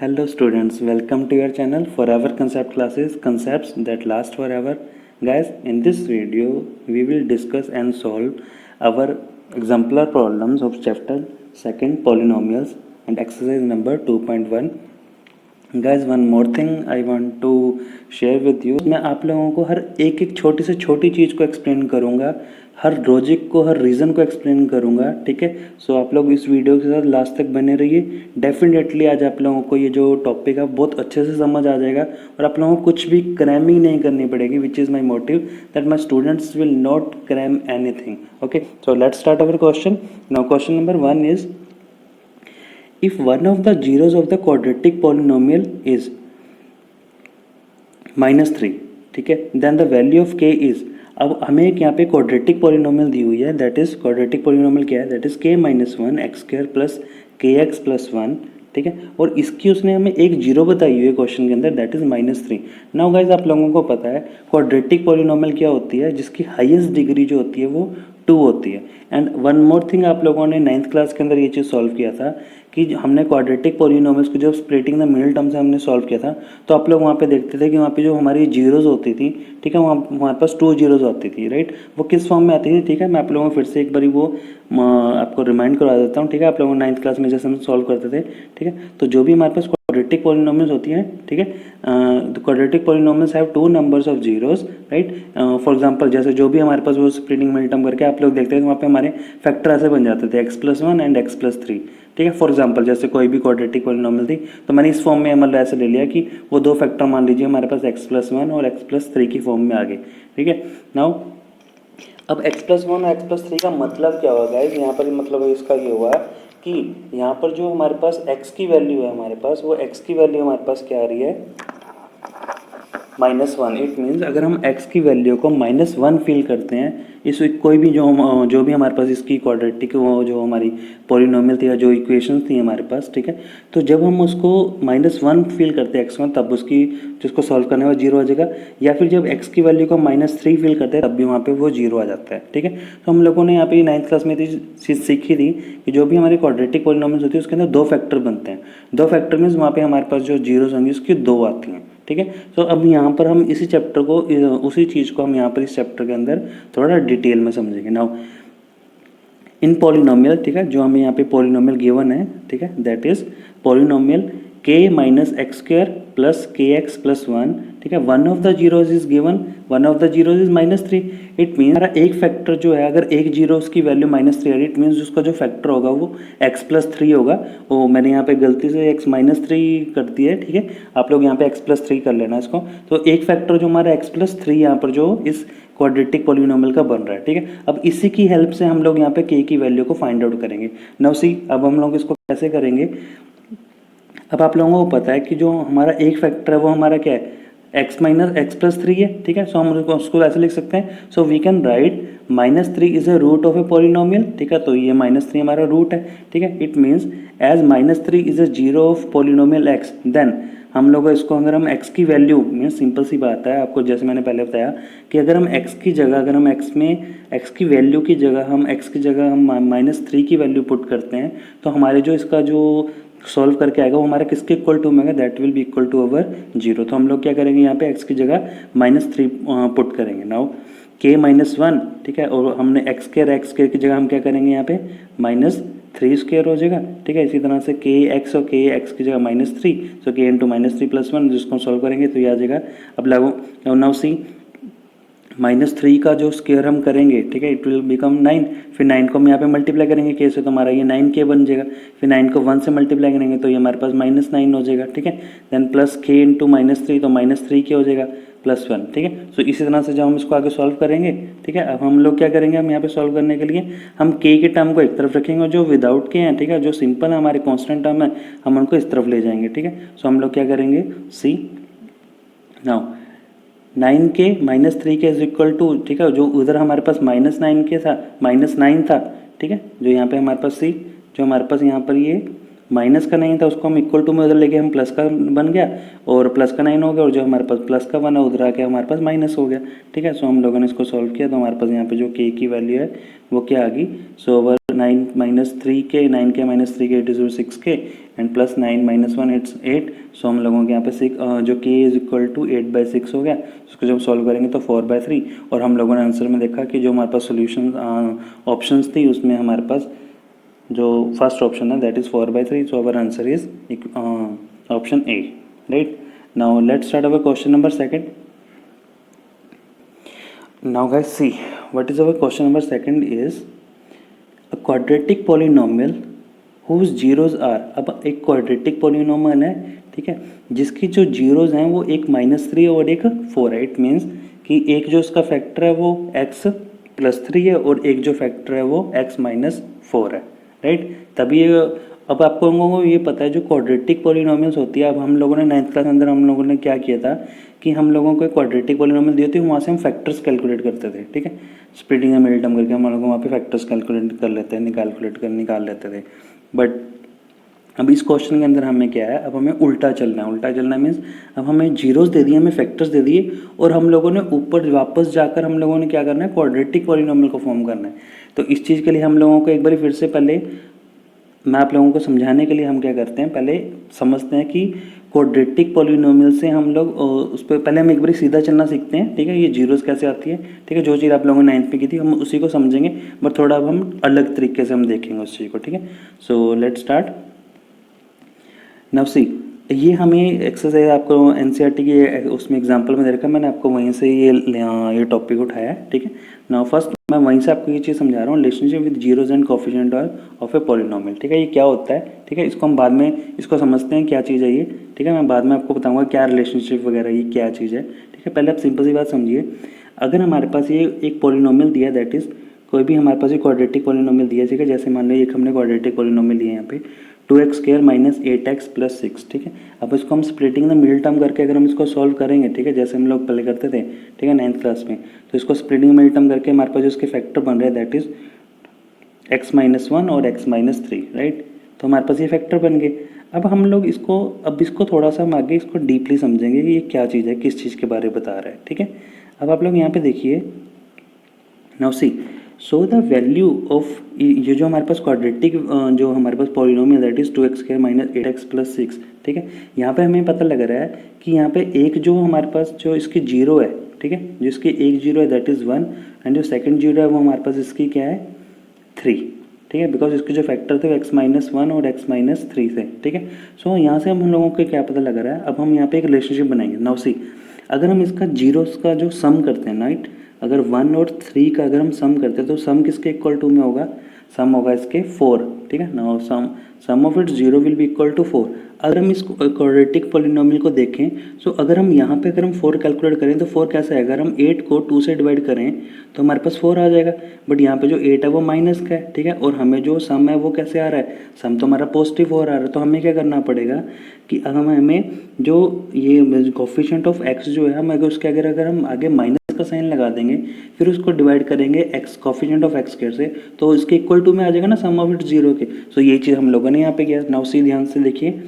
Hello students, welcome to your channel Forever Concept Classes, concepts that last forever. Guys, in this video we will discuss and solve our exemplar problems of chapter 2 polynomials and exercise number 2.1. Guys one more thing I want to share with you. मैं आप लोगों को हर एक एक छोटी से छोटी चीज़ को एक्सप्लेन करूँगा, हर लॉजिक को, हर रीज़न को एक्सप्लेन करूँगा, ठीक है। सो आप लोग इस वीडियो के साथ लास्ट तक बने रहिए। डेफिनेटली आज आप लोगों को ये जो टॉपिक है बहुत अच्छे से समझ आ जाएगा और आप लोगों को कुछ भी क्रैमिंग नहीं करनी पड़ेगी, which is my motive that my students will not cram anything. Okay, so let's start our question. Now question number 1 is if one of the zeros of the quadratic polynomial is -3, ठीक है, then the value of k is। अब हमें एक यहाँ पे quadratic polynomial दी हुई है, that is quadratic polynomial क्या है, that is k - 1 x square plus के एक्स प्लस 1, ठीक है। और इसकी उसने हमें एक जीरो बताई हुई है क्वेश्चन के अंदर, दैट इज -3। नाउ गाइज आप लोगों को पता है क्वाड्रेटिक पॉलिनोमियल क्या होती है, जिसकी हाईएस्ट डिग्री जो होती है वो 2 होती है। एंड वन मोर थिंग, आप लोगों ने 9th क्लास के अंदर ये चीज़ सॉल्व किया था कि हमने क्वाड्रेटिक पॉलिनोमियल्स को जब स्प्लिटिंग द मिडिल टर्म से हमने सॉल्व किया था, तो आप लोग वहाँ पे देखते थे कि वहाँ पे जो हमारी जीरोज़ होती थी, ठीक है, वहाँ हमारे पास 2 जीरोज़ होती थी, राइट। वो किस फॉर्म में आती थी, ठीक है। मैं आप लोगों को फिर से एक बारी वो आपको रिमाइंड करवा देता हूँ, ठीक है। आप लोगों को 9th क्लास में जैसे हम सॉल्व करते थे, ठीक है। तो जो भी हमारे पास क्वाड्रेटिक पॉलिनोमियल्स होती हैं, ठीक है, quadratic polynomials have 2 numbers of zeros, right. For example जैसे जो भी हमारे पास वो स्प्लिटिंग मिडिल टर्म करके आप लोग देखते हैं, वहाँ पे हमारे फैक्टर ऐसे बन जाते थे x+1 एंड x+3, ठीक है। फॉर एग्जांपल जैसे कोई भी क्वाड्रेटिक पॉलिनोमियल थी तो मैंने इस फॉर्म में मतलब ऐसे ले लिया कि वो दो फैक्टर मान लीजिए हमारे पास x+1 और x+3 की फॉर्म में आ गए, ठीक है। नाउ अब x+1 और x+3 का मतलब क्या होगा गाइस, यहाँ पर मतलब इसका ये हुआ कि यहाँ पर जो हमारे पास x की वैल्यू है, हमारे पास वो x की वैल्यू हमारे पास क्या आ रही है, -1। इट मीन्स अगर हम x की वैल्यू को -1 फील करते हैं, इस कोई भी जो भी हमारे पास इसकी क्वाड्रेटिक वो जो हमारी पॉलिनोमियल थी या जो इक्वेशंस थी हमारे पास, ठीक है, तो जब हम उसको -1 फील करते हैं x1, तब उसकी जिसको सॉल्व करने में 0 आ जाएगा। या फिर जब x की वैल्यू को -3 फील करते हैं तब भी वहाँ पे वो 0 आ जाता है, ठीक है। तो हम लोगों ने यहाँ पे 9th क्लास में चीज़ सीखी थी कि जो भी हमारी क्वाड्रेटिक पॉलिनोमियल्स होती है उसके अंदर 2 फैक्टर बनते हैं। 2 फैक्टर मीन्स वहाँ पे हमारे पास जो जीरोस होंगी उसकी 2 आती हैं, ठीक है। तो अब यहाँ पर हम इसी चैप्टर को, उसी चीज़ को हम यहाँ पर इस चैप्टर के अंदर थोड़ा डिटेल में समझेंगे। नाउ इन पॉलिनोमियल, ठीक है, जो हमें यहाँ पे पॉलिनोमियल गिवन है, ठीक है, that is polynomial k - x square plus के एक्स प्लस 1, ठीक है। One of the zeros is given, one of the zeros is -3। It mean हमारा एक फैक्टर जो है, अगर एक जीरो उसकी वैल्यू -3 है, इट मीन्स उसका जो फैक्टर होगा वो x+3 होगा। वो मैंने यहाँ पे गलती से x -3 कर दिया है, ठीक है। आप लोग यहाँ पे x+3 कर लेना इसको। तो एक फैक्टर जो हमारा x+3 यहाँ पर जो इस क्वाड्रेटिक पॉलिनोमियल का बन रहा है, ठीक है। अब इसी की हेल्प से हम लोग यहाँ पे k की वैल्यू को फाइंड आउट करेंगे। नाउ सी, अब हम लोग इसको कैसे करेंगे। अब आप लोगों को पता है कि जो हमारा एक फैक्टर है वो हमारा क्या है, x+3 है, ठीक है। सो हम उसको ऐसे लिख सकते हैं, so we can write -3 is a root of a polynomial, ठीक है। तो ये -3 हमारा रूट है, ठीक है। It means as -3 is a zero of polynomial x, then हम लोग इसको अगर हम x की वैल्यू मीन्स सिंपल सी बात है, आपको जैसे मैंने पहले बताया कि अगर हम x की जगह, अगर हम x में x की वैल्यू की जगह हम x की जगह हम -3 की वैल्यू पुट करते हैं, तो हमारे जो इसका जो सॉल्व करके आएगा वो हमारा किसके इक्वल टू में, that will be equal to our 0। तो हम लोग क्या करेंगे, यहाँ पे x की जगह -3 पुट करेंगे। नाउ k - 1, ठीक है, और हमने x स्क्वायर की जगह हम क्या करेंगे, यहाँ पे -3 स्क्वायर हो जाएगा, ठीक है। इसी तरह से kx और kx की जगह -3, सो k इंटू -3 + 1, जिसको सॉल्व करेंगे तो ये आ जाएगा। अब लागू, नाउ सी, -3 का जो स्क्वायर हम करेंगे, ठीक है, इट विल बिकम 9। फिर 9 को हम यहाँ पे मल्टीप्लाई करेंगे k से, तो हमारा ये 9k बन जाएगा। फिर 9 को 1 से मल्टीप्लाई करेंगे तो ये हमारे पास -9 हो जाएगा, ठीक है। देन प्लस k इंटू -3, तो -3k हो जाएगा प्लस 1, ठीक है। सो इसी तरह से जब हम इसको आगे सॉल्व करेंगे, ठीक है, अब हम लोग क्या करेंगे, हम यहाँ पे सॉल्व करने के लिए हम k के टर्म को एक तरफ रखेंगे और जो विदाउट k है, ठीक है, जो सिंपल है हमारे कॉन्स्टेंट टर्म है, हम उनको इस तरफ ले जाएंगे, ठीक है। सो हम लोग क्या करेंगे, see, now 9k - 3k is equal to, ठीक है, जो उधर हमारे पास -9k था, -9 था, ठीक है, जो यहाँ पे हमारे पास सी, जो हमारे पास यहाँ पर ये माइनस का 9 था उसको हम इक्वल टू में उधर लेके हम प्लस का बन गया, और प्लस का 9 हो गया, और जो हमारे पास प्लस का बना उधर आके हमारे पास माइनस हो गया, ठीक है। सो हम लोगों ने इसको सॉल्व किया तो हमारे पास यहाँ पे जो k की वैल्यू है वो क्या आ गई, so over 9 minus 3k, 9k minus 3k it is 6k, and plus 9 minus 1 it's 8। सो हम लोगों के यहाँ पे जो k इज इक्वल टू 8/6 हो गया। उसको जब सॉल्व करेंगे तो 4/3, और हम लोगों ने आंसर में देखा कि जो हमारे पास सोल्यूशन ऑप्शंस थी उसमें हमारे पास जो फर्स्ट ऑप्शन है that is 4/3। So our answer is option A, right. Now let's start our question number second. Now guys, see what is our question number second is a quadratic polynomial whose zeros are। अब एक quadratic polynomial है, ठीक है, जिसकी जो zeros हैं वो एक -3 और एक 4 है। इट मीन्स कि एक जो उसका फैक्टर है वो x+3 है और एक जो फैक्टर है वो x-4 है, राइट। तभी अब आपको लोगों को ये पता है जो क्वाड्रेटिक पॉलिनोमियल्स होती है। अब हम लोगों ने 9th क्लास के अंदर हम लोगों ने क्या किया था कि हम लोगों को क्वाड्रेटिक पॉलिनोमियल दिए थे, वहाँ से हम फैक्टर्स कैलकुलेट करते थे, ठीक है। स्प्लिटिंग एंड मिडिल टर्म करके हम लोगों को वहाँ पे फैक्टर्स कैलकुलेट कर लेते हैं, निकाल लेते थे। बट अब इस क्वेश्चन के अंदर हमें क्या है, अब हमें उल्टा चलना है। उल्टा चलना मीन्स अब हमें जीरोस दे दिए, हमें फैक्टर्स दे दिए, और हम लोगों ने ऊपर वापस जाकर हम लोगों ने क्या करना है, क्वाड्रेटिक पॉलिनोमियल को फॉर्म करना है। तो इस चीज़ के लिए हम लोगों को एक बार फिर से पहले मैं आप लोगों को समझाने के लिए हम क्या करते हैं, पहले समझते हैं कि क्वाड्रेटिक पॉलिनोमियल से हम लोग उस पर पहले हम एक बार सीधा चलना सीखते हैं, ठीक है। ये जीरोस कैसे आती है, ठीक है, जो चीज़ आप लोगों ने 9th में की थी हम उसी को समझेंगे, बट थोड़ा अब हम अलग तरीके से हम देखेंगे उस चीज़ को, ठीक है। So let's start now. See ये हमें एक्सरसाइज आपको एनसीईआरटी की उसमें एग्जांपल में दे रखा है, मैंने आपको वहीं से ये टॉपिक उठाया है, ठीक है। नाउ फर्स्ट मैं वहीं से आपको ये चीज़ समझा रहा हूँ, relationship with zeros and coefficient of a polynomial, ठीक है। ये क्या होता है, ठीक है, इसको हम बाद में इसको समझते हैं क्या चीज़ है ये, ठीक है। मैं बाद में आपको बताऊँगा क्या रिलेशनशिप वगैरह ये क्या चीज़ है, ठीक है। पहले आप सिंपल सी बात समझिए, अगर हमारे पास ये एक पॉलिनोमियल दिया दैट इज़ कोई भी हमारे पास ये क्वाड्रेटिक पॉलिनोमियल दिया, ठीक है। जैसे मान लो एक हमने क्वाड्रेटिक पॉलिनोमियल लिया यहाँ पे 2x² माइनस 8x प्लस 6, ठीक है। अब इसको हम स्प्लिटिंग द मिडिल टर्म करके अगर हम इसको सॉल्व करेंगे, ठीक है, जैसे हम लोग पहले करते थे, ठीक है, 9th क्लास में, तो इसको स्प्लिटिंग मिडिल टर्म करके हमारे पास जो इसके फैक्टर बन रहे हैं दैट इज x-1 और x-3, राइट। तो हमारे पास ये फैक्टर बन गए। अब हम लोग इसको थोड़ा सा हम आगे इसको डीपली समझेंगे कि ये क्या चीज़ है, किस चीज़ के बारे में बता रहा है, ठीक है। अब आप लोग यहाँ पे देखिए, now see so the value of ये जो हमारे पास क्वाड्रेटिक जो हमारे पास polynomial that is 2x² minus 8x plus 6, ठीक है। यहाँ पे हमें पता लग रहा है कि यहाँ पे एक जो हमारे पास जो इसकी जीरो है, ठीक है, जिसकी एक जीरो है दैट इज़ 1, एंड जो सेकंड जीरो है वो हमारे पास इसकी क्या है 3, ठीक है, बिकॉज इसके जो फैक्टर थे वो x-1 और x-3 थे, ठीक है। सो यहाँ से हम लोगों को क्या पता लग रहा है, अब हम यहाँ पे एक रिलेशनशिप बनाएंगे। नाउ सी अगर हम इसका जीरोस का जो सम करते हैं, राइट, अगर 1 और 3 का अगर हम सम करते हैं तो सम किसके इक्वल टू में होगा, सम होगा इसके 4, ठीक है। Now sum of its 0 will be equal to 4। अगर हम इस क्वाड्रेटिक पॉलिनोमियल को देखें, सो अगर हम यहाँ पे अगर हम 4 कैलकुलेट करें तो 4 कैसे आएगा, अगर हम 8 को 2 से डिवाइड करें तो हमारे पास 4 आ जाएगा, बट यहाँ पे जो 8 है वो माइनस का है, ठीक है, और हमें जो सम है वो कैसे आ रहा है, सम तो हमारा पॉजिटिव 4 आ रहा है। तो हमें क्या करना पड़ेगा कि हमें जो ये कोफिशिएंट ऑफ x जो है हम उसके अगर हम आगे माइनस का साइन लगा देंगे, फिर उसको डिवाइड करेंगे x कोफिशिएंट ऑफ x के से, तो इसके इक्वल टू में आ जाएगा ना सम ऑफ इट्स 0 के। सो ये चीज़ हम लोगों ने यहाँ पे किया। नाउ सी ध्यान से देखिए,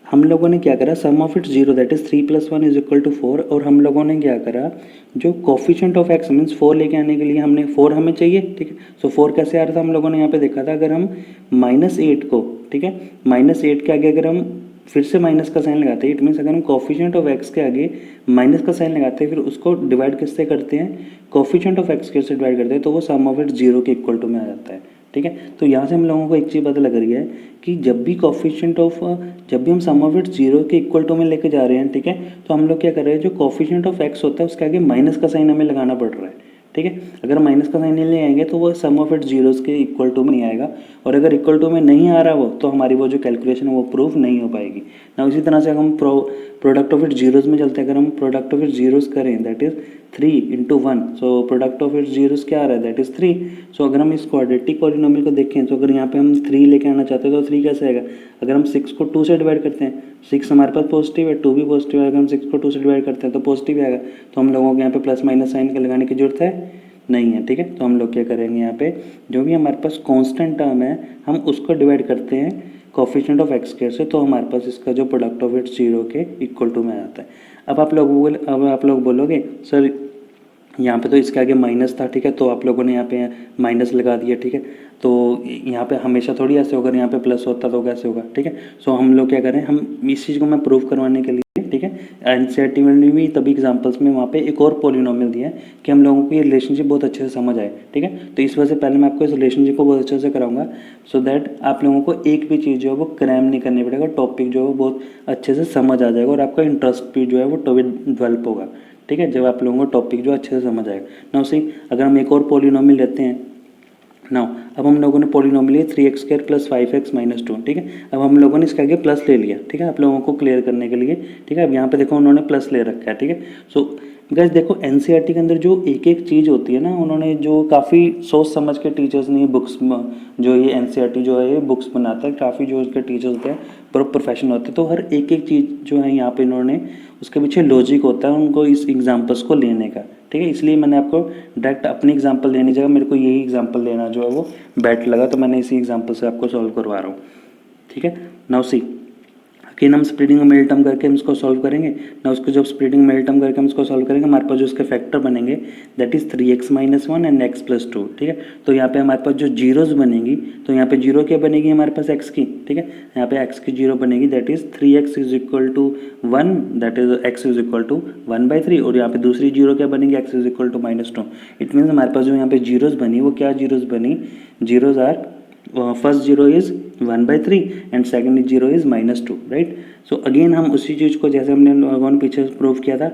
हम लोगों ने क्या करा, sum of its 0 that is 3 + 1 is equal to 4, और हम लोगों ने क्या करा, जो कोफिशिएंट ऑफ x मीन्स 4 लेके आने के लिए हमने 4 हमें चाहिए, ठीक है। सो 4 कैसे आ रहा था, हम लोगों ने यहाँ पे देखा था, अगर हम -8 को, ठीक है, -8 के आगे अगर हम फिर से माइनस का साइन लगाते हैं, इट मीन्स अगर हम कोफिशिएंट ऑफ x के आगे माइनस का साइन लगाते हैं फिर उसको डिवाइड किससे करते हैं, कोफिशिएंट ऑफ x के से डिवाइड करते हैं, तो वो सम ऑफ इट्स 0 के इक्वल टू में आ जाता है, ठीक है। तो यहाँ से हम लोगों को एक चीज़ पता लग रही है कि जब भी हम सम ऑफ इट्स 0 के इक्वल टू में लेके जा रहे हैं, ठीक है, तो हम लोग क्या कर रहे हैं, जो कोफिशिएंट ऑफ x होता है उसके आगे माइनस का साइन हमें लगाना पड़ रहा है, ठीक है। अगर माइनस का साइन नहीं ले आएंगे तो वो सम ऑफ इट्स जीरोस के इक्वल टू में नहीं आएगा, और अगर इक्वल टू में नहीं आ रहा वो तो हमारी वो जो कैलकुलेशन है वो प्रूफ नहीं हो पाएगी ना। उसी तरह से हम प्रोडक्ट ऑफ इट्स जीरोस में चलते हैं, अगर हम प्रोडक्ट ऑफ इट्स जीरोस करें that is 3 × 1, so product of its zeros क्या आ रहा है दैट इज 3। सो अगर हम इस क्वाड्रेटिक पॉलिनोमियल को देखें तो अगर यहाँ पे हम 3 लेके आना चाहते हैं तो 3 कैसे आएगा, अगर हम 6 को 2 से डिवाइड करते हैं, 6 हमारे पास पॉजिटिव है, 2 भी पॉजिटिव है, अगर हम 6 को 2 से डिवाइड करते हैं तो पॉजिटिव आएगा। तो हम लोगों को यहाँ पे प्लस माइनस साइन के लगाने की जरूरत है नहीं है, ठीक है। तो हम लोग क्या करेंगे यहाँ पे, जो भी हमारे पास कांस्टेंट टर्म है हम उसको डिवाइड करते हैं कोफिशिएंट ऑफ एक्स स्क्वायर से, तो हमारे पास इसका जो प्रोडक्ट ऑफ इट्स 0 के इक्वल टू में आ जाता है। अब आप लोग बोलोगे सर यहाँ पे तो इसके आगे माइनस था, ठीक है, तो आप लोगों ने यहाँ पे माइनस लगा दिया, ठीक है। तो यहाँ पे हमेशा थोड़ी ऐसे होगा, यहाँ पे प्लस होता तो कैसे होगा, ठीक है। सो हम लोग क्या करें, हम इस चीज़ को मैं प्रूव करवाने के लिए, ठीक है, एनसीईआरटी में भी तभी एग्जांपल्स में वहाँ पे एक और पॉलिनोमियल दिया है कि हम लोगों को ये रिलेशनशिप बहुत अच्छे से समझ आए, ठीक है। तो इस वजह से पहले मैं आपको इस रिलेशनशिप को बहुत अच्छे से कराऊंगा, सो दैट आप लोगों को एक भी चीज़ जो है वो क्रैम नहीं करनी पड़ेगा, टॉपिक जो है वो बहुत अच्छे से समझ आ जाएगा और आपका इंटरेस्ट भी जो है वो डेवलप होगा, ठीक है, जब आप लोगों को टॉपिक जो अच्छे से समझ आएगा। नाउ सी, अगर हम एक और पॉलिनोमियल लेते हैं, नाउ अब हम लोगों ने पॉलिनोमियल लिया 3x² + 5x - 2, ठीक है। अब हम लोगों ने इसके आगे प्लस ले लिया, ठीक है, आप लोगों को क्लियर करने के लिए, ठीक है। अब यहाँ पे देखो उन्होंने प्लस ले रखा है, ठीक है। सो गाइस देखो एनसीईआरटी के अंदर जो एक एक चीज़ होती है ना, उन्होंने जो काफ़ी सोच समझ के टीचर्स ने बुक्स जो ये एनसीईआरटी जो है ये बुक्स बनाता है, काफ़ी जो उसके टीचर्स होते हैं प्रोफेशनल होते हैं, तो हर एक एक चीज़ जो है यहाँ पे इन्होंने उसके पीछे लॉजिक होता है उनको इस एग्जाम्पल्स को लेने का, ठीक है। इसलिए मैंने आपको डायरेक्ट अपनी एग्जाम्पल लेने जगह मेरे को यही एग्जाम्पल लेना जो है वो बेटर लगा, तो मैंने इसी एग्जाम्पल से आपको सॉल्व करवा रहा हूँ, ठीक है। नाउ सी, अगेन हम स्प्लिटिंग मिडटर्म करके हम इसको सॉल्व करेंगे ना, उसको जब स्प्लिटिंग मिडटर्म करके हम इसको सॉल्व करेंगे हमारे पास जो उसके फैक्टर बनेंगे that is 3x - 1 and x + 2, ठीक है। तो यहाँ पे हमारे पास जो जीरोज बनेगी, तो यहाँ पे जीरो क्या बनेगी हमारे पास x की, ठीक है, यहाँ पे x की जीरो बनेगी that is 3x = 1, that is x = 1/3, और यहाँ पे दूसरी जीरो क्या बनेगी x = -2। इट मीन्स हमारे पास जो यहाँ पे जीरोज बनी वो क्या जीरोज बनी, zeros are first zero is 1/3 and second zero is -2, right. So again हम उसी चीज़ को जैसे हमने लोगों ने पीछे प्रूव किया था,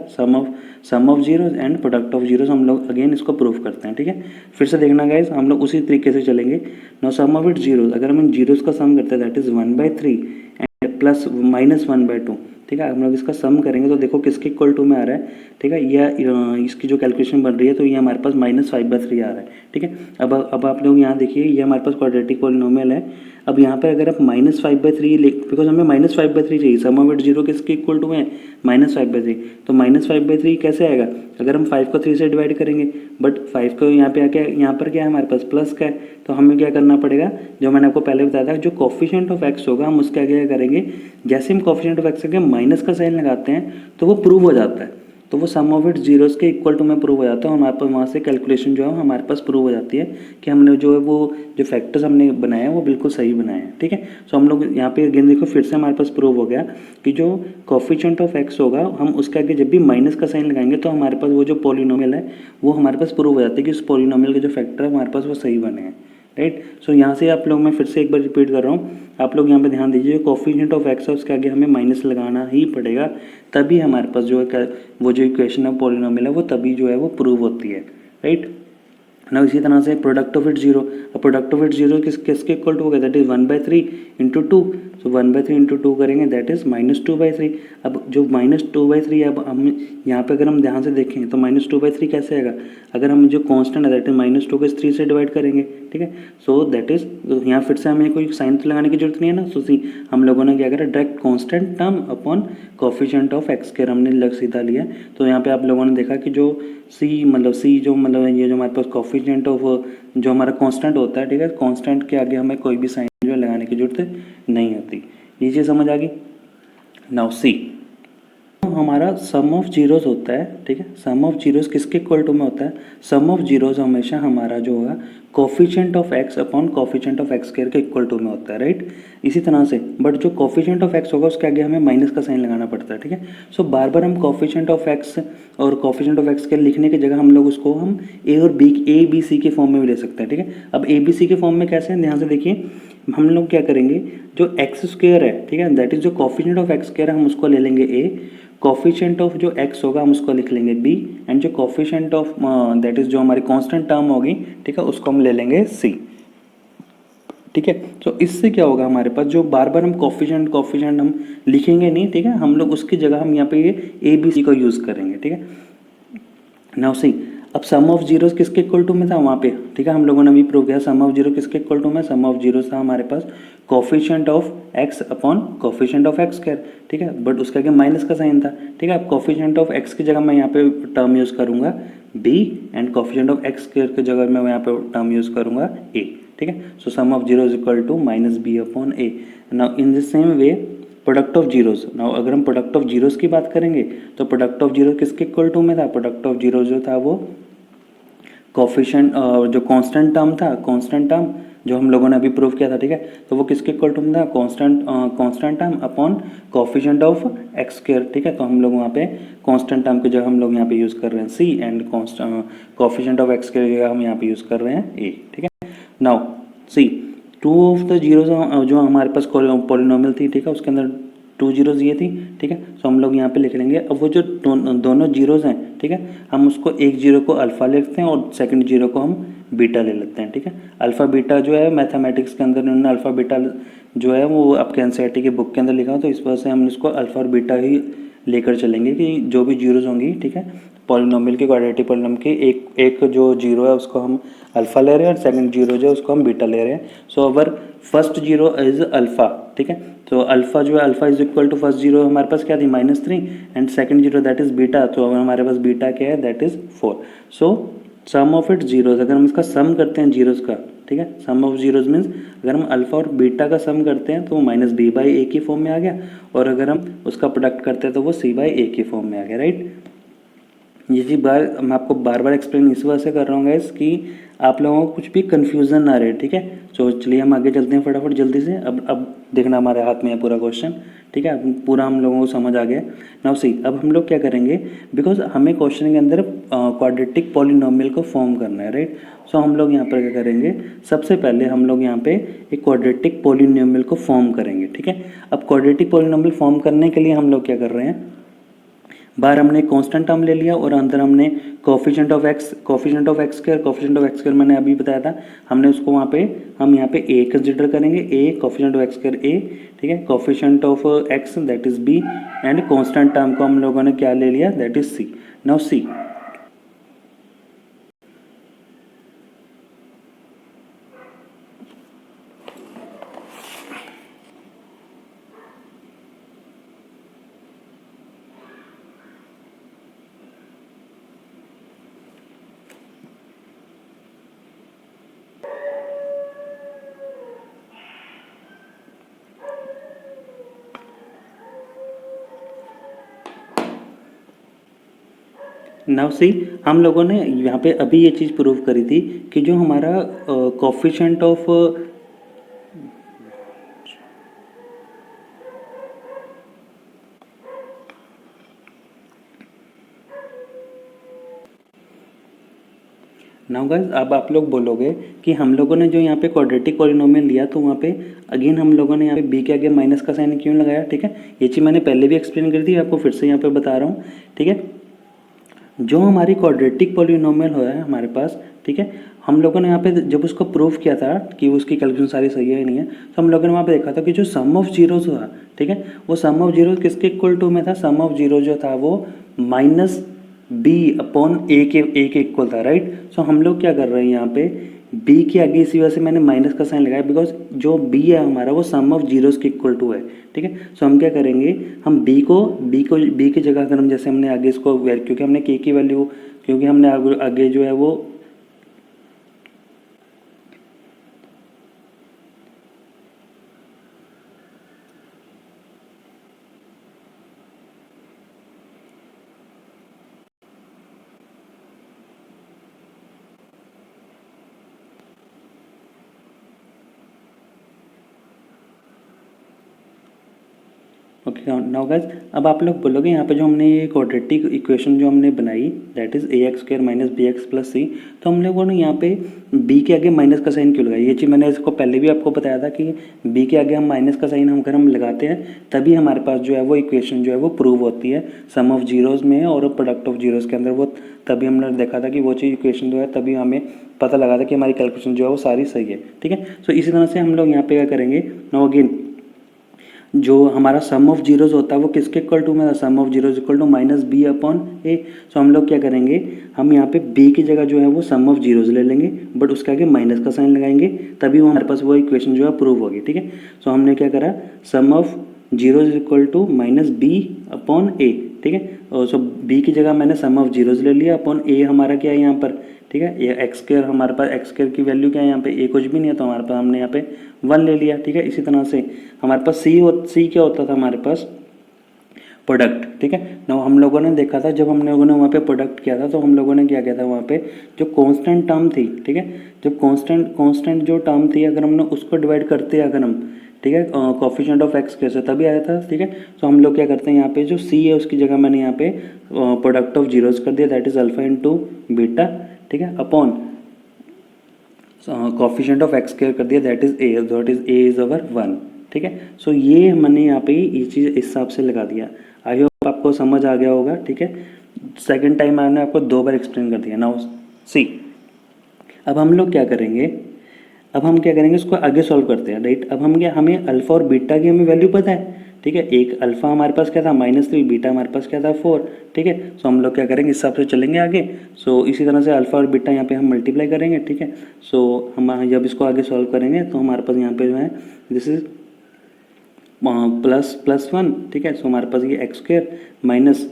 sum of zeros and product of zeros, हम लोग अगेन इसको प्रूव करते हैं, ठीक है। फिर से देखना गाइस, हम लोग उसी तरीके से चलेंगे। No sum of it zeros, अगर हम इन जीरोज का सम करते हैं दैट इज 1/3 एंड प्लस -1/2, ठीक है। हम लोग इसका सम करेंगे तो देखो किसके इक्वल टू में आ रहा है, ठीक है, यह इसकी जो कैलकुलेशन बन रही है तो ये हमारे पास -5/3 आ रहा है, ठीक है। अब आप लोग यहाँ देखिए ये हमारे पास क्वाड्रेटिक पॉलिनोमियल है। अब यहाँ पे अगर आप -5/3 बिकॉज हमें -5/3 चाहिए, सम ऑफ इट जीरो किसके इक्वल टू है -5/3, तो -5/3 कैसे आएगा, अगर हम 5 को 3 से डिवाइड करेंगे, बट 5 को यहाँ पे आके यहाँ पर क्या है हमारे पास प्लस का है, तो हमें क्या करना पड़ेगा, जो मैंने आपको पहले बताया था जो कोफिशिएंट ऑफ एक्स होगा हम उसके आगे क्या करेंगे, जैसे हम कोफिशिएंट ऑफ एक्स के माइनस का साइन लगाते हैं तो वो प्रूव हो जाता है, तो वो सम ऑफ इट जीरोस के इक्वल टू में प्रूव हो जाता है, हमारे पास वहाँ से कैलकुलेशन जो है हमारे पास प्रूव हो जाती है कि हमने जो है वो जो फैक्टर्स हमने बनाए हैं वो बिल्कुल सही बनाए हैं, ठीक है। सो हम लोग यहाँ पे अगेन देखो फिर से हमारे पास प्रूव हो गया कि जो कोफिशिएंट ऑफ एक्स होगा हम उसके आगे जब भी माइनस का साइन लगाएंगे तो हमारे पास वो जो पॉलिनोमियल है वो हमारे पास प्रूव हो जाता है कि उस पॉलिनोमियल के जो फैक्टर है हमारे पास वो सही बने हैं, राइट। सो यहाँ से आप लोग मैं फिर से एक बार रिपीट कर रहा हूँ, आप लोग यहाँ पे ध्यान दीजिए कोफिशिएंट ऑफ एक्स है उसके आगे हमें माइनस लगाना ही पड़ेगा, तभी हमारे पास जो है वो जो इक्वेशन है पॉलिनोमियल है वो तभी जो है वो प्रूव होती है, राइट ना। इसी तरह से प्रोडक्ट ऑफ इट जीरो, अब प्रोडक्ट ऑफ इट जीरो किसके इक्वल टू होगा, दैट इज 1/3 × 2, सो 1/3 × 2 करेंगे दैट इज -2/3। अब जो -2/3 है, अब हम यहाँ पे अगर हम ध्यान से देखें तो -2/3 कैसे आएगा, अगर हम जो कांस्टेंट है दैट इज -2 को 3 से डिवाइड करेंगे, ठीक है। सो दैट इज यहाँ फिर से हमें कोई साइन तो लगाने की जरूरत नहीं है ना, सो सी हम लोगों ने क्या करा direct constant term upon coefficient of x के हमने लग सीधा लिया, तो यहाँ पे आप लोगों ने देखा कि जो सी जो ये जो हमारे पास कोफिशिएंट ऑफ जो हमारा कांस्टेंट होता है, ठीक है, कांस्टेंट के आगे हमें कोई भी साइन जो लगाने की जरूरत नहीं होती, ये चीज़ समझ आ गई। नाउ सी हमारा सम ऑफ जीरोस होता है, ठीक है, सम ऑफ जीरोस किसके इक्वल टू में होता है, सम ऑफ जीरोस हमेशा हमारा जो होगा coefficient of x upon coefficient of x square के इक्वल टू में होता है, राइट। इसी तरह से बट जो कोफिशिएंट ऑफ एक्स होगा उसके आगे हमें माइनस का साइन लगाना पड़ता है, ठीक है। सो बार बार हम कोफिशिएंट ऑफ एक्स और कोफिशिएंट ऑफ एक्स स्क्वायर लिखने की जगह हम लोग उसको हम ए बी सी के फॉर्म में भी ले सकते हैं, ठीक है। अब ए बी सी के फॉर्म में कैसे हैं ध्यान से देखिए, हम लोग क्या करेंगे जो एक्स स्क्वायर है, ठीक है, दैट इज जो कोफिशिएंट ऑफ एक्स स्क्वायर है हम उसको ले लेंगे ए, कोफिशिएंट ऑफ जो x होगा हम उसको लिख लेंगे b, एंड जो कोफिशिएंट ऑफ दैट इज जो हमारी कांस्टेंट टर्म होगी, ठीक है, उसको हम ले लेंगे c, ठीक है। तो इससे क्या होगा हमारे पास जो बार बार हम कोफिशिएंट हम लिखेंगे नहीं, ठीक है, हम लोग उसकी जगह हम यहाँ पे ये ए बी सी को यूज़ करेंगे, ठीक है। नाउ सी अब सम ऑफ जीरोस किसके इक्वल टू में था वहाँ पे, ठीक है, हम लोगों ने अभी प्रूव किया सम ऑफ जीरो किसके इक्वल टू में, सम ऑफ जीरो था हमारे पास coefficient of x upon coefficient of x square, ठीक है, बट उसके आगे माइनस का साइन था, ठीक है। अब कोफिशिएंट ऑफ एक्स की जगह मैं यहाँ पे टर्म यूज़ करूँगा B and coefficient of x square की जगह मैं यहाँ पे टर्म यूज़ करूँगा ए, ठीक है। So sum of zero is equal to minus B upon A. Now in the same way product of zeros, now अगर हम प्रोडक्ट ऑफ जीरोज की बात करेंगे तो प्रोडक्ट ऑफ जीरो किसके इक्वल टू में था, प्रोडक्ट ऑफ जीरो जो था वो कोफिशिएंट जो कांस्टेंट टर्म था, कांस्टेंट टर्म जो हम लोगों ने अभी प्रूव किया था, ठीक है। तो वो किसके इक्वल टू में था, constant term upon coefficient of x square, ठीक है। तो हम लोग वहाँ पे कांस्टेंट टर्म की जगह हम लोग यहाँ पे यूज़ कर रहे हैं C and coefficient of x square की जगह हम यहाँ पे यूज़ कर रहे हैं ए, ठीक है। Now see two of the zeros जो हमारे पास पॉलिनोमियल थी, ठीक है, उसके अंदर टू जीरोज ये थी, ठीक है। सो हम लोग यहाँ पे लिख लेंगे। अब वो जो दोनों जीरोज हैं, ठीक है, हम उसको एक जीरो को अल्फ़ा लिखते हैं और सेकंड जीरो को हम बीटा ले लेते हैं, ठीक है। अल्फ़ा बीटा जो है मैथमेटिक्स के अंदर उन्होंने अल्फ़ा बीटा जो है वो आपके एनसीईआरटी की बुक के अंदर लिखा हो, तो इस वजह से हम इसको अल्फ़ा और बीटा ही लेकर चलेंगे कि जो भी जीरोज होंगी, ठीक है, पॉलिनोमियल की क्वाड्रेटिक पॉलिनोमियल की एक जो जीरो है उसको हम अल्फ़ा ले रहे हैं और सेकंड जीरो जो है उसको हम बीटा ले रहे हैं। So our first zero is alpha, ठीक है। तो अल्फ़ा जो है alpha is equal to first zero हमारे पास क्या थी -3 and second zero that is beta, तो हमारे पास बीटा क्या है that is 4। So sum of it zeros, अगर हम इसका सम करते हैं जीरोज का, ठीक है, सम ऑफ जीरोज मीन्स अगर हम अल्फ़ा और बीटा का सम करते हैं तो वो -b/a की फॉर्म में आ गया, और अगर हम उसका प्रोडक्ट करते हैं तो वो c/a की फॉर्म में आ गया, राइट। ये चीज़ मैं आपको बार बार एक्सप्लेन इस वजह से कर रहा हूँ गाइस कि आप लोगों को कुछ भी कन्फ्यूज़न ना रहे, ठीक है। तो चलिए हम आगे चलते हैं फटाफट जल्दी से। अब देखना हमारे हाथ में है पूरा क्वेश्चन, ठीक है, अब पूरा हम लोगों को समझ आ गया। नाउ सी अब हम लोग क्या करेंगे, बिकॉज हमें क्वेश्चन के अंदर क्वाड्रेटिक पॉलिनोमियल को फॉर्म करना है, राइट। सो हम लोग यहाँ पर क्या करेंगे, सबसे पहले हम लोग यहाँ पे एक क्वाड्रेटिक पॉलिनोमियल को फॉर्म करेंगे, ठीक है। अब क्वाड्रेटिक पॉलिनोमियल फॉर्म करने के लिए हम लोग क्या कर रहे हैं, बाहर हमने कांस्टेंट टर्म ले लिया और अंदर हमने कोफिशिएंट ऑफ एक्स स्क्वायर मैंने अभी बताया था, हमने उसको वहाँ पे हम यहाँ पे ए कंसिडर करेंगे, A coefficient of x square A, ठीक है, coefficient of X that is B and constant term को हम लोगों ने क्या ले लिया that is C. Now C now C हम लोगों ने यहाँ पे अभी ये चीज़ प्रूव करी थी कि जो हमारा कोफिशिएंट ऑफ नाउ गाइस अब आप लोग बोलोगे कि हम लोगों ने जो यहाँ पे क्वाड्रेटिक पॉलिनोमियल लिया तो वहाँ पे अगेन हम लोगों ने यहाँ पे बी के आगे माइनस का साइन क्यों लगाया, ठीक है। ये चीज़ मैंने पहले भी एक्सप्लेन करी थी, आपको फिर से यहाँ पे बता रहा हूँ, ठीक है। जो हमारी क्वाड्रेटिक पॉलिनोमियल है हमारे पास, ठीक है, हम लोगों ने यहाँ पे जब उसको प्रूव किया था कि उसकी कैलकुलेशन सारी सही है नहीं है, तो हम लोगों ने वहाँ पे देखा था कि जो सम ऑफ जीरोज हुआ, ठीक है, वो सम ऑफ जीरोज किसके इक्वल टू में था, सम ऑफ जीरो जो था वो -b/a के इक्वल था, राइट। सो हम लोग क्या कर रहे हैं यहाँ पे b के आगे इसी वजह से मैंने माइनस का साइन लगाया, बिकॉज जो b है हमारा वो सम ऑफ जीरोज के इक्वल टू है, ठीक है। सो हम क्या करेंगे, हम b की जगह अगर हम जैसे हमने आगे इसको क्योंकि हमने k की वैल्यू क्योंकि हमने आगे जो है वो ओके। नाउ गाइस अब आप लोग बोलोगे यहाँ पे जो हमने ये क्वाड्रेटिक इक्वेशन जो हमने बनाई that is ax² - bx + c, तो हम लोगों ने यहाँ पे b के आगे माइनस का साइन क्यों लगाया, ये चीज़ मैंने इसको पहले भी आपको बताया था कि b के आगे हम माइनस का साइन अगर हम लगाते हैं तभी हमारे पास जो है वो इक्वेशन जो है वो प्रूव होती है सम ऑफ जीरोज़ में और प्रोडक्ट ऑफ जीरोज़ के अंदर, वो तभी हमने देखा था कि वो चीज़ इक्वेशन जो है तभी हमें पता लगा था कि हमारी कैलकुलेशन जो है वो सारी सही है, ठीक है। सो इसी तरह से हम लोग यहाँ पे क्या करेंगे, नाउ अगेन जो हमारा सम ऑफ जीरोज होता है वो किसके इक्वल टू में, sum of zeros equal to -b/a। So हम लोग क्या करेंगे, हम यहाँ पे b की जगह जो है वो सम ऑफ जीरोज ले लेंगे बट उसके आगे माइनस का साइन लगाएंगे, तभी वो हमारे पास वो इक्वेशन जो है प्रूव होगी, ठीक है। सो हमने क्या करा, sum of zeros equal to -b/a, ठीक है। सो बी की जगह मैंने सम ऑफ जीरोज ले लिया अपॉन ए हमारा क्या है यहाँ पर, ठीक है, ये एक्स स्क्वायर हमारे पास एक्स स्क्वायर की वैल्यू क्या है यहाँ पे, ए कुछ भी नहीं है तो हमारे पास हमने यहाँ पे 1 ले लिया, ठीक है। इसी तरह से हमारे पास सी क्या होता था हमारे पास, प्रोडक्ट, ठीक है ना। हम लोगों ने देखा था जब हम लोगों ने वहाँ पे प्रोडक्ट किया था तो हम लोगों ने क्या किया था वहाँ पे जो कांस्टेंट टर्म थी, ठीक है, जो कांस्टेंट जो टर्म थी अगर हमने उसको डिवाइड करते अगर हम, ठीक है, कोफिशिएंट ऑफ एक्स कैसे तभी आया था, ठीक है। तो हम लोग क्या करते हैं यहाँ पे जो सी है उसकी जगह मैंने यहाँ पे प्रोडक्ट ऑफ जीरोस कर दिया, that is alpha into beta, ठीक है, upon coefficient of x square कर दिया, that is a is our 1, ठीक है। सो ये मैंने यहाँ पे ये चीज़ इस हिसाब से लगा दिया। आई होप आपको समझ आ गया होगा, ठीक है। सेकंड टाइम मैंने आपको 2 बार एक्सप्लेन कर दिया। नाउ सी, अब हम लोग क्या करेंगे, अब हम क्या करेंगे इसको आगे सॉल्व करते हैं, राइट। अब हम क्या, हमें अल्फा और बीटा की हमें वैल्यू पता है, ठीक है। एक अल्फा हमारे पास क्या था -3, बीटा हमारे पास क्या था 4, ठीक है। सो हम लोग क्या करेंगे इस हिसाब से चलेंगे आगे। सो इसी तरह से अल्फा और बीटा यहाँ पे हम मल्टीप्लाई करेंगे, ठीक है। सो हम जब इसको आगे सॉल्व करेंगे तो हमारे पास यहाँ पे जो है दिस इज +1, ठीक है। सो हमारे पास ये एक्स स्क्वायर माइनस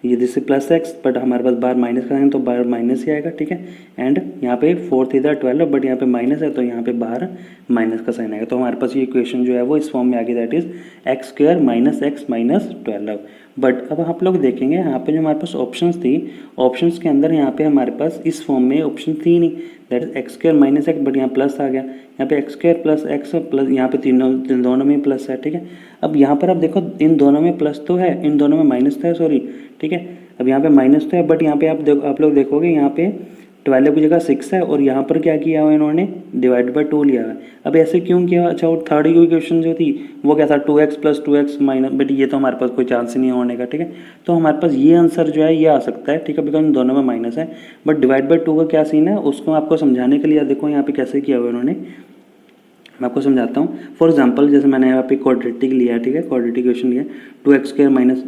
ये जैसे +x, बट हमारे पास बाहर माइनस का है तो बाहर माइनस ही आएगा, ठीक है। एंड यहाँ पे 4 इधर 12, बट यहाँ पे माइनस है तो यहाँ पे बाहर माइनस का साइन आएगा। तो हमारे पास ये इक्वेशन जो है वो इस फॉर्म में आ गई, that is x square minus x minus 12। But अब आप लोग देखेंगे यहाँ पे जो हमारे पास ऑप्शंस थी, ऑप्शंस के अंदर यहाँ पे हमारे पास इस फॉर्म में ऑप्शन थी नहीं, that is x square minus x, but यहाँ प्लस आ गया, यहाँ पे x square plus x plus, यहाँ पे दोनों में प्लस है, ठीक है। अब यहाँ पर आप देखो इन दोनों में प्लस तो है, इन दोनों में माइनस तो है, सॉरी, ठीक है। अब यहाँ पे माइनस तो है, बट यहाँ पे आप लोग देखोगे यहाँ पे 12 की जगह 6 है और यहाँ पर क्या किया हुआ इन्होंने डिवाइड बाय 2 लिया है। अब ऐसे क्यों किया, अच्छा और थर्ड इक्वेशन जो थी वो क्या था 2x + 2x माइनस, बट ये तो हमारे पास कोई चांस ही नहीं होने का, ठीक है। तो हमारे पास ये आंसर जो है ये आ सकता है, ठीक है, बिकॉज दोनों में माइनस है। बट डिवाइड बाय 2 का क्या सीन है उसको आपको समझाने के लिए देखो यहाँ पे कैसे किया हुआ इन्होंने, मैं आपको समझाता हूँ। फॉर एग्जाम्पल जैसे मैंने यहाँ पे क्वाड्रेटिक लिया है, ठीक है, क्वाड्रेटिक इक्वेशन लिया 2x² minus,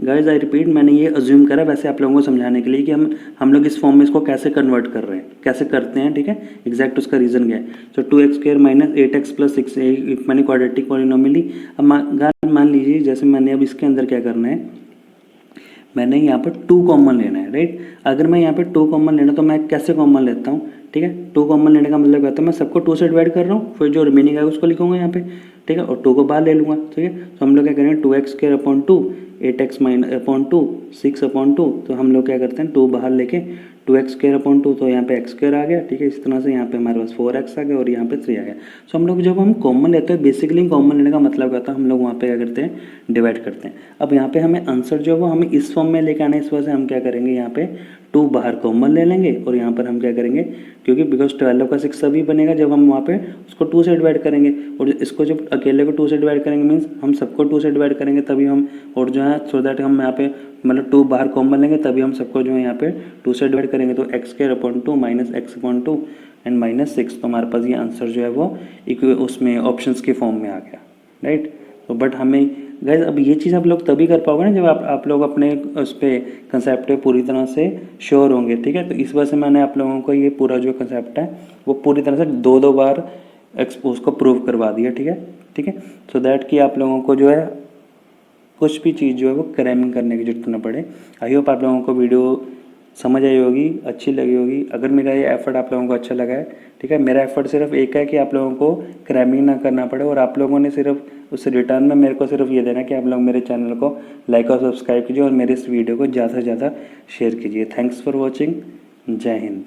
guys I repeat, मैंने ये अज्यूम करा वैसे आप लोगों को समझाने के लिए कि हम लोग इस फॉर्म में इसको कैसे कन्वर्ट कर रहे हैं, कैसे करते हैं, ठीक है, एग्जैक्ट उसका रीज़न क्या है। सो 2x² माइनस 8x + 6 मैंने क्वाड्रेटिक पॉलिनोमियल ली। अब मान लीजिए जैसे मैंने अब इसके अंदर क्या करना है, मैंने यहाँ पर 2 कॉमन लेना है, राइट। अगर मैं यहाँ पे 2 कॉमन लेना तो मैं कैसे कॉमन लेता हूँ, ठीक है। 2 कॉमन लेने का मतलब कहता है मैं सबको 2 से डिवाइड कर रहा हूँ, फिर जो रिमेनिंग है उसको लिखूंगा यहाँ पे, ठीक है, और 2 को बाहर ले लूँगा, ठीक है। तो हम लोग क्या करेंगे 2x² 8x - 2 6/2, तो हम लोग क्या करते हैं 2 बाहर लेके 2x² तो यहाँ पे x² आ गया, ठीक है। इस तरह से यहाँ पे हमारे पास 4x आ गया और यहाँ पे 3 आ गया। सो हम लोग जब हम कॉमन लेते हैं, बेसिकली कॉमन लेने का मतलब कहता है हम लोग वहाँ पे क्या करते हैं डिवाइड करते हैं। अब यहाँ पे हमें आंसर जो है वो हमें इस फॉर्म में लेके आना है, इस वजह से हम क्या करेंगे यहाँ पे 2 बाहर कॉमन ले लेंगे और यहाँ पर हम क्या करेंगे, क्योंकि बिकॉज 12 का 6 तभी बनेगा जब हम वहाँ पे उसको 2 से डिवाइड करेंगे, और इसको जब अकेले को 2 से डिवाइड करेंगे मीन्स हम सबको 2 से डिवाइड करेंगे तभी हम, और जो है सो दैट हम यहाँ पे मतलब 2 बाहर कॉमन लेंगे तभी हम सबको जो है यहाँ पे 2 से डिवाइड करेंगे। तो x² माइनस x/2 एंड -6, तो हमारे पास ये आंसर जो है वो उसमें ऑप्शंस के फॉर्म में आ गया, राइट। तो बट हमें गाइज अब ये चीज़ आप लोग तभी कर पाओगे ना जब आप लोग अपने उस पर कंसेप्ट पे पूरी तरह से श्योर होंगे, ठीक है। तो इस वजह से मैंने आप लोगों को ये पूरा जो कंसेप्ट है वो पूरी तरह से 2 बार उसको प्रूव करवा दिया, ठीक है, ठीक है। सो दैट कि आप लोगों को जो है कुछ भी चीज़ जो है वो क्रैमिंग करने की जरूरत न पड़े। आई होप आप लोगों को वीडियो समझ आई होगी, अच्छी लगी होगी। अगर मेरा ये एफर्ट आप लोगों को अच्छा लगा है, ठीक है, मेरा एफर्ट सिर्फ एक है कि आप लोगों को क्रैमिंग ना करना पड़े, और आप लोगों ने सिर्फ उस रिटर्न में मेरे को सिर्फ ये देना कि आप लोग मेरे चैनल को लाइक और सब्सक्राइब कीजिए और मेरे इस वीडियो को ज़्यादा से ज़्यादा शेयर कीजिए। Thanks for watching. जय हिंद।